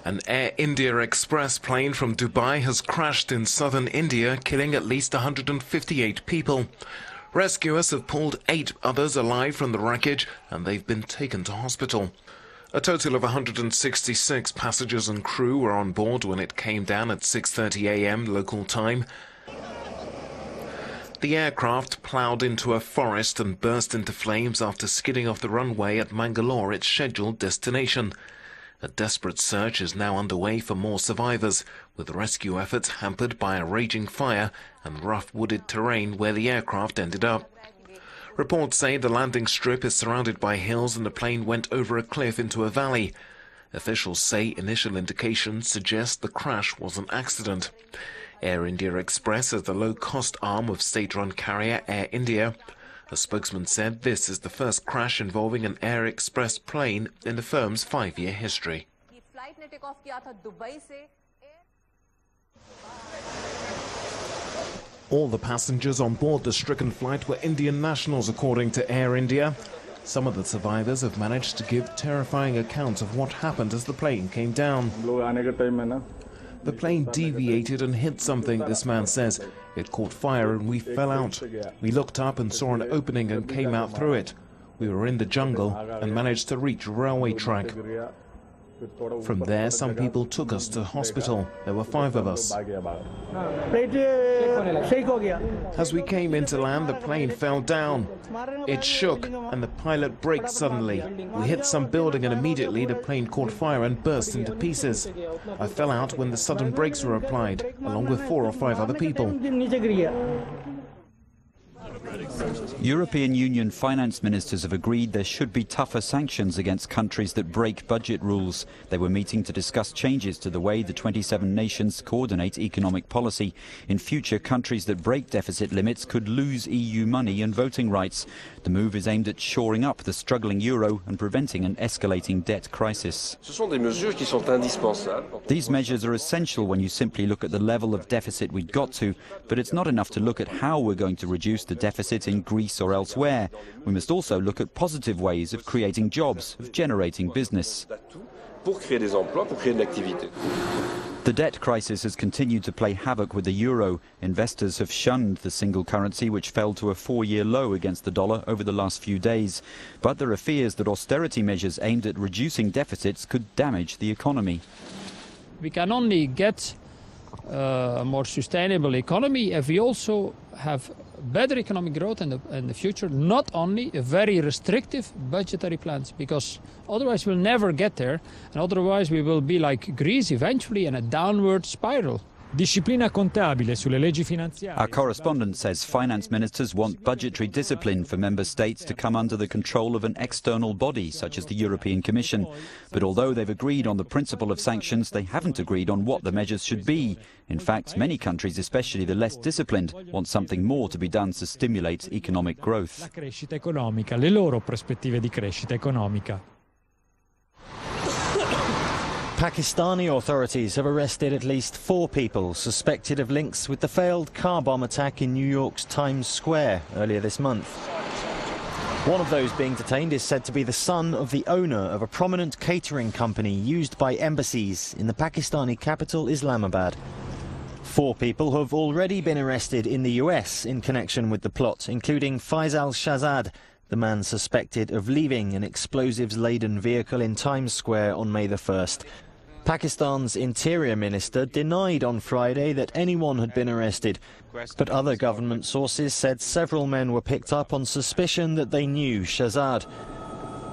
An Air India Express plane from Dubai has crashed in southern India, killing at least 158 people. Rescuers have pulled 8 others alive from the wreckage, and they've been taken to hospital. A total of 166 passengers and crew were on board when it came down at 6:30 a.m. local time. The aircraft ploughed into a forest and burst into flames after skidding off the runway at Mangalore, its scheduled destination. A desperate search is now underway for more survivors, with rescue efforts hampered by a raging fire and rough wooded terrain where the aircraft ended up. Reports say the landing strip is surrounded by hills and the plane went over a cliff into a valley. Officials say initial indications suggest the crash was an accident. Air India Express is the low-cost arm of state-run carrier Air India. A spokesman said this is the first crash involving an Air Express plane in the firm's 5-year history. All the passengers on board the stricken flight were Indian nationals, according to Air India. Some of the survivors have managed to give terrifying accounts of what happened as the plane came down. The plane deviated and hit something, this man says. It caught fire and we fell out. We looked up and saw an opening and came out through it. We were in the jungle and managed to reach a railway track. From there, some people took us to hospital. There were 5 of us. As we came into land, the plane fell down. It shook and the pilot braked suddenly. We hit some building and immediately the plane caught fire and burst into pieces. I fell out when the sudden brakes were applied, along with 4 or 5 other people. European Union finance ministers have agreed there should be tougher sanctions against countries that break budget rules. They were meeting to discuss changes to the way the 27 nations coordinate economic policy. In future, countries that break deficit limits could lose EU money and voting rights. The move is aimed at shoring up the struggling euro and preventing an escalating debt crisis. These measures are essential when you simply look at the level of deficit we've got to, but it's not enough to look at how we're going to reduce the deficit in Greece or elsewhere. We must also look at positive ways of creating jobs, of generating business. The debt crisis has continued to play havoc with the euro. Investors have shunned the single currency, which fell to a 4-year low against the dollar over the last few days. But there are fears that austerity measures aimed at reducing deficits could damage the economy. We can only get a more sustainable economy if we also have better economic growth in the future, not only a very restrictive budgetary plans, because otherwise we'll never get there, and otherwise we will be like Greece eventually in a downward spiral. Disciplina contabile sulle leggi finanziarie. Our correspondent says finance ministers want budgetary discipline for member states to come under the control of an external body such as the European Commission. But although they've agreed on the principle of sanctions, they haven't agreed on what the measures should be. In fact, many countries, especially the less disciplined, want something more to be done to stimulate economic growth. La crescita economica, le loro prospettive di crescita economica. Pakistani authorities have arrested at least 4 people suspected of links with the failed car bomb attack in New York's Times Square earlier this month. One of those being detained is said to be the son of the owner of a prominent catering company used by embassies in the Pakistani capital, Islamabad. 4 people have already been arrested in the US in connection with the plot, including Faisal Shahzad, the man suspected of leaving an explosives-laden vehicle in Times Square on May the 1st. Pakistan's Interior Minister denied on Friday that anyone had been arrested, but other government sources said several men were picked up on suspicion that they knew Shahzad.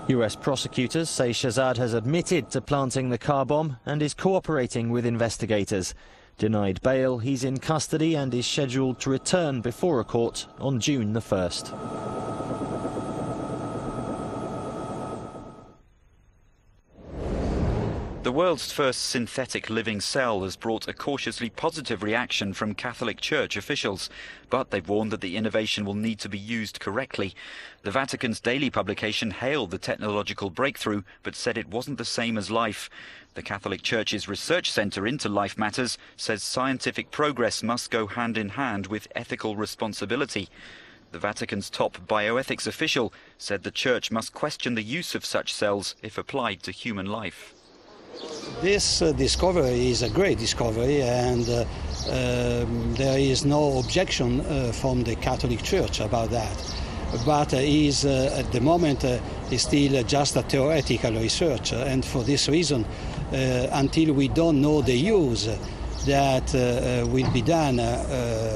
US prosecutors say Shahzad has admitted to planting the car bomb and is cooperating with investigators. Denied bail, he's in custody and is scheduled to return before a court on June the 1st. The world's first synthetic living cell has brought a cautiously positive reaction from Catholic Church officials, but they've warned that the innovation will need to be used correctly. The Vatican's daily publication hailed the technological breakthrough, but said it wasn't the same as life. The Catholic Church's research centre into life matters says scientific progress must go hand in hand with ethical responsibility. The Vatican's top bioethics official said the Church must question the use of such cells if applied to human life. This discovery is a great discovery, and there is no objection from the Catholic Church about that. But is at the moment is still just a theoretical research, and for this reason, until we don't know the use that will be done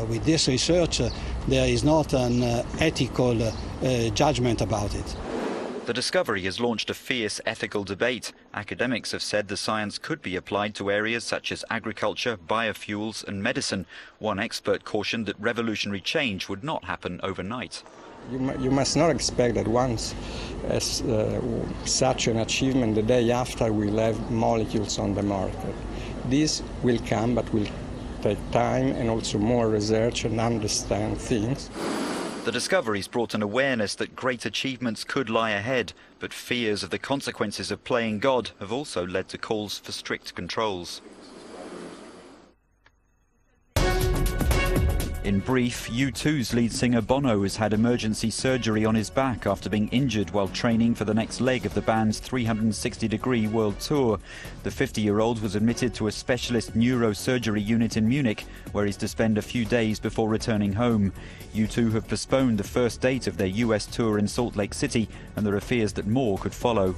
with this research, there is not an ethical judgment about it. The discovery has launched a fierce ethical debate. Academics have said the science could be applied to areas such as agriculture, biofuels and medicine. One expert cautioned that revolutionary change would not happen overnight. You must not expect that once such an achievement, the day after we'll have molecules on the market. This will come, but will take time and also more research and understand things. The discoveries brought an awareness that great achievements could lie ahead, but fears of the consequences of playing God have also led to calls for strict controls. In brief, U2's lead singer Bono has had emergency surgery on his back after being injured while training for the next leg of the band's 360-degree world tour. The 50-year-old was admitted to a specialist neurosurgery unit in Munich, where he's to spend a few days before returning home. U2 have postponed the first date of their US tour in Salt Lake City, and there are fears that more could follow.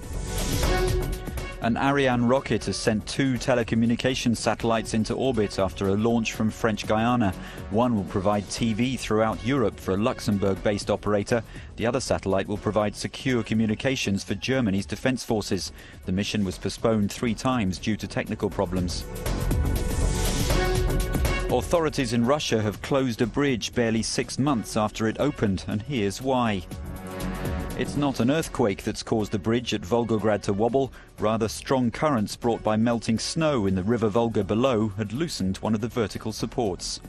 An Ariane rocket has sent 2 telecommunications satellites into orbit after a launch from French Guiana. One will provide TV throughout Europe for a Luxembourg-based operator. The other satellite will provide secure communications for Germany's defense forces. The mission was postponed 3 times due to technical problems. Authorities in Russia have closed a bridge barely 6 months after it opened, and here's why. It's not an earthquake that's caused the bridge at Volgograd to wobble. Rather, strong currents brought by melting snow in the River Volga below had loosened one of the vertical supports.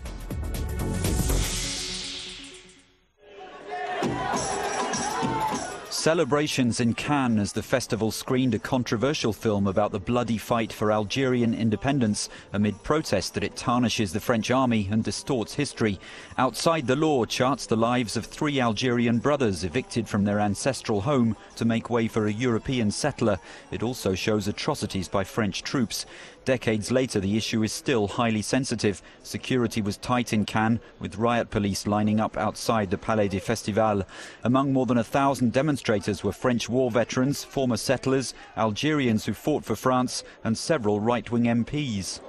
Celebrations in Cannes as the festival screened a controversial film about the bloody fight for Algerian independence amid protests that it tarnishes the French army and distorts history. Outside the Law charts the lives of 3 Algerian brothers evicted from their ancestral home to make way for a European settler. It also shows atrocities by French troops. Decades later, the issue is still highly sensitive. Security was tight in Cannes, with riot police lining up outside the Palais des Festivals. Among more than 1,000 demonstrators were French war veterans, former settlers, Algerians who fought for France, and several right-wing MPs.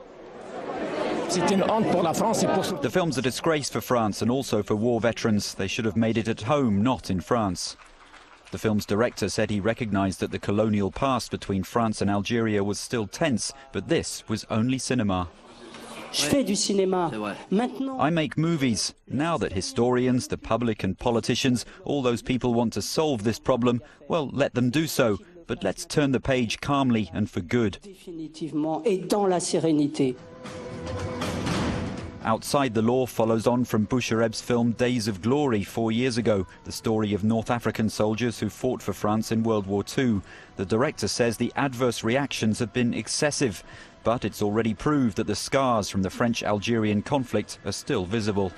The film's a disgrace for France and also for war veterans. They should have made it at home, not in France. The film's director said he recognized that the colonial past between France and Algeria was still tense, but this was only cinema. I make movies. Now that historians, the public and politicians, all those people want to solve this problem, well, let them do so. But let's turn the page calmly and for good. Outside the Law follows on from Bouchereb's film Days of Glory 4 years ago, the story of North African soldiers who fought for France in World War II. The director says the adverse reactions have been excessive, but it's already proved that the scars from the French-Algerian conflict are still visible.